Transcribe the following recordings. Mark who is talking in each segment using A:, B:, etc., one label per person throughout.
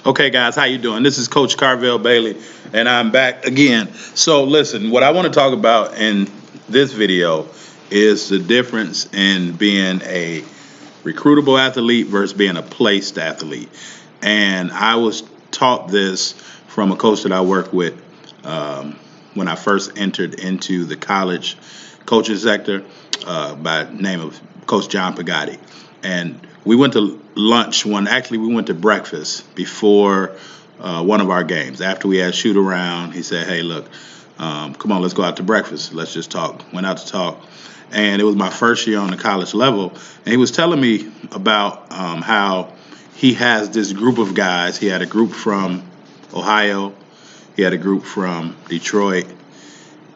A: Okay, guys, how you doing? This is Coach Carvel Bailey, and I'm back again. So, listen, what I want to talk about in this video is the difference in being a recruitable athlete versus being a placed athlete. And I was taught this from a coach that I work with when I first entered into the college coaching sector by name of Coach John Pagatti. And we went to lunch actually we went to breakfast before one of our games. After we had shoot around, he said, hey, look, come on, let's go out to breakfast. Let's just talk. Went out to talk. And it was my first year on the college level. And he was telling me about how he has this group of guys. He had a group from Ohio. He had a group from Detroit.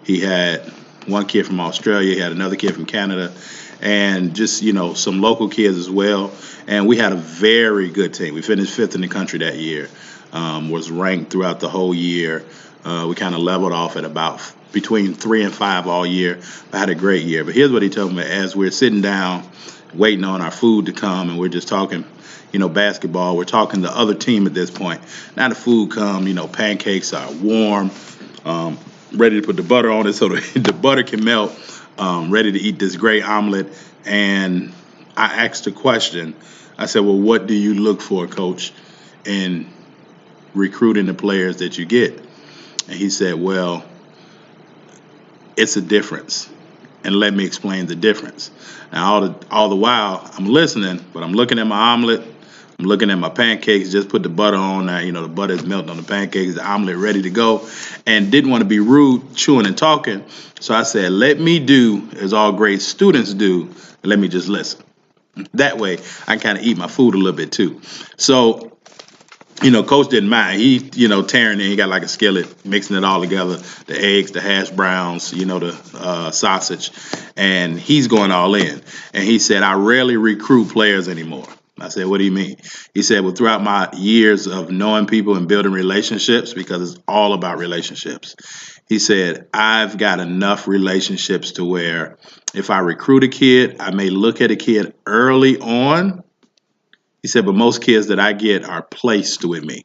A: He had one kid from Australia. He had another kid from Canada, and just some local kids as well. And we had a very good team. We finished fifth in the country that year. Was ranked throughout the whole year. We kind of leveled off at about between 3 and 5 all year. I had a great year. But here's what he told me as we're sitting down, waiting on our food to come, and we're just talking, basketball. We're talking the other team at this point. Now the food come, pancakes are warm, ready to put the butter on it so the butter can melt, ready to eat this great omelet. And I asked a question. I said, well, what do you look for, Coach, in recruiting the players that you get? And he said, well, it's a difference. And let me explain the difference. Now, all the while, I'm listening, but I'm looking at my omelet. I'm looking at my pancakes, just put the butter on now. The butter is melting on the pancakes, the omelet ready to go. And didn't want to be rude, chewing and talking. So I said, let me do as all great students do, and let me just listen. That way, I can kind of eat my food a little bit too. So Coach didn't mind. He, tearing in. He got like a skillet, mixing it all together. The eggs, the hash browns, the sausage. And he's going all in. And he said, I rarely recruit players anymore. I said, what do you mean? He said, well, throughout my years of knowing people and building relationships, because it's all about relationships, he said, I've got enough relationships to where if I recruit a kid, I may look at a kid early on. He said, but most kids that I get are placed with me.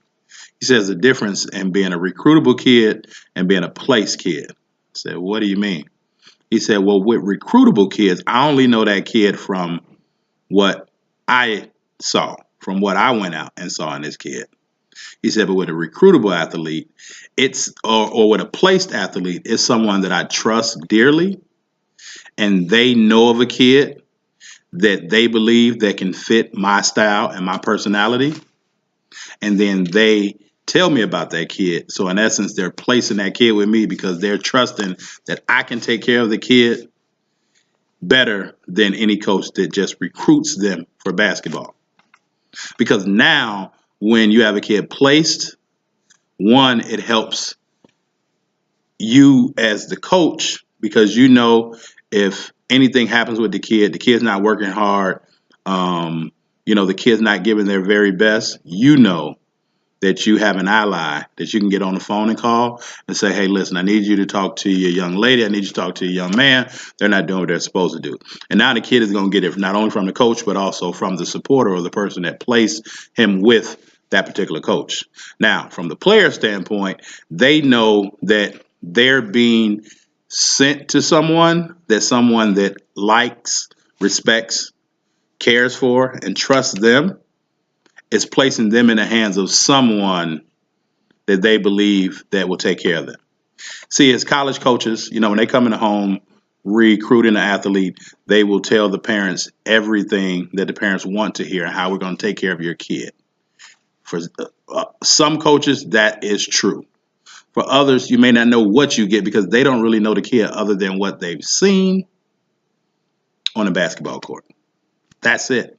A: He says the difference in being a recruitable kid and being a placed kid. I said, what do you mean? He said, well, with recruitable kids, I only know that kid from what I saw, from what I went out and saw in this kid. He said, but with a recruitable athlete, or with a placed athlete, it's someone that I trust dearly, and they know of a kid that they believe that can fit my style and my personality, and then they tell me about that kid. So in essence, they're placing that kid with me because they're trusting that I can take care of the kid better than any coach that just recruits them for basketball. Because now when you have a kid placed, one, it helps you as the coach, because if anything happens with the kid's not working hard, the kid's not giving their very best, that you have an ally that you can get on the phone and call and say, hey, listen, I need you to talk to your young lady. I need you to talk to your young man. They're not doing what they're supposed to do. And now the kid is going to get it not only from the coach, but also from the supporter or the person that placed him with that particular coach. Now, from the player standpoint, they know that they're being sent to someone that likes, respects, cares for, and trusts them. Is placing them in the hands of someone that they believe that will take care of them. See, as college coaches, when they come in the home recruiting an athlete, they will tell the parents everything that the parents want to hear, how we're going to take care of your kid. For some coaches, that is true. For others, you may not know what you get because they don't really know the kid other than what they've seen on a basketball court. That's it.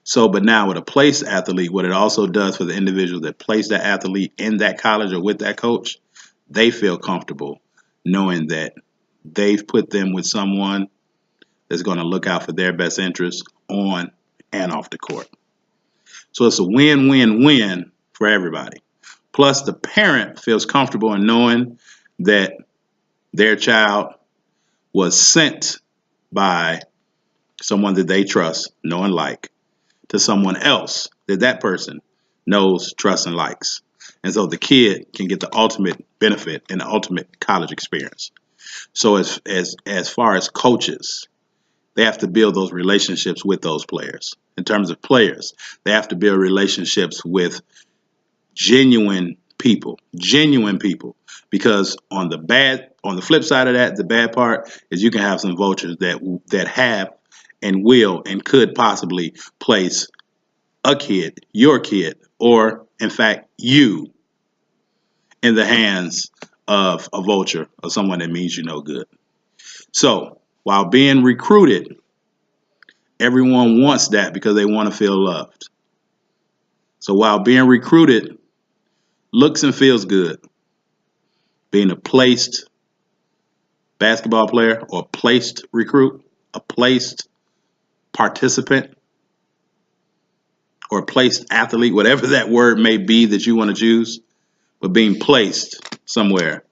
A: So, but now with a placed athlete, what it also does for the individual that placed that athlete in that college or with that coach, they feel comfortable knowing that they've put them with someone that's going to look out for their best interests on and off the court. So it's a win-win-win for everybody. Plus, the parent feels comfortable in knowing that their child was sent by someone that they trust, know and like, to someone else, that person knows, trusts, and likes. And so the kid can get the ultimate benefit and the ultimate college experience. So as far as coaches, they have to build those relationships with those players. In terms of players, they have to build relationships with genuine people. Because on the flip side of that, the bad part is you can have some vultures that have and will and could possibly place a kid, your kid, or in fact you, in the hands of a vulture or someone that means you no good. So while being recruited, everyone wants that because they want to feel loved. So while being recruited looks and feels good, being a placed basketball player or placed recruit, a placed participant, or a placed athlete, whatever that word may be that you want to choose, but being placed somewhere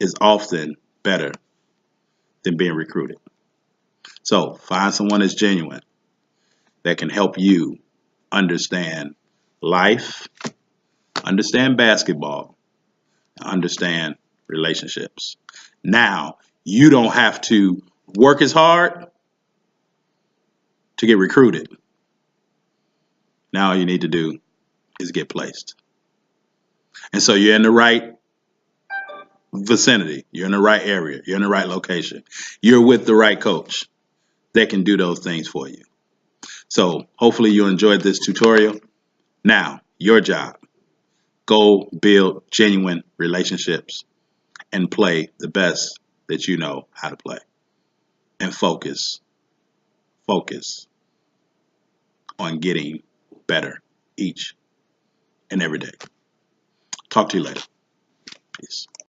A: is often better than being recruited. So find someone that's genuine, that can help you understand life, understand basketball, understand relationships. Now, you don't have to work as hard to get recruited. Now all you need to do is get placed. And so you're in the right vicinity. You're in the right area. You're in the right location. You're with the right coach that can do those things for you. So hopefully you enjoyed this tutorial. Now, your job. Go build genuine relationships and play the best that you know how to play. And focus on getting better each and every day. Talk to you later. Peace.